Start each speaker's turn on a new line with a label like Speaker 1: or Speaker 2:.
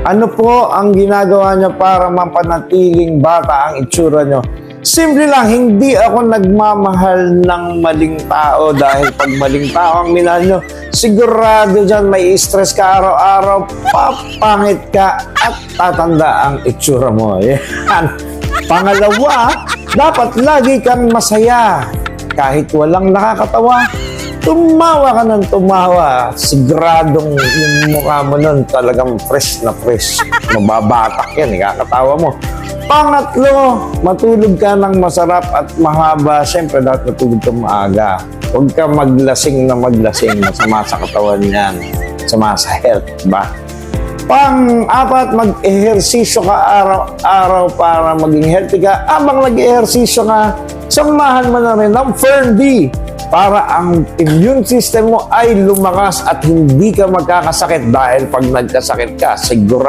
Speaker 1: Ano po ang ginagawa nyo para mapanatiling bata ang itsura nyo? Simple lang, hindi ako nagmamahal ng maling tao dahil pag maling tao ang minahal nyo, sigurado dyan may stress ka araw-araw, papangit ka at tatanda ang itsura mo. Yan. Pangalawa, dapat lagi kang masaya. Kahit walang nakakatawa, tumawa ka ng tumawa. Siguradong yung mukha mo nun talagang fresh na fresh. Mababatak yan, ikakatawa mo. Pangatlo, matulog ka ng masarap at mahaba. Siyempre, dapat matulog ka maaga. Huwag ka maglasing na maglasing. Masama sa katawan yan. Masama sa health, ba? Pang-apat, mag-ehersisyo ka araw-araw para maging healthy ka. Habang nag-ehersisyo ka, samahan mo na rin ng Ferndi para ang immune system mo ay lumakas at hindi ka magkakasakit dahil pag nagkasakit ka, siguro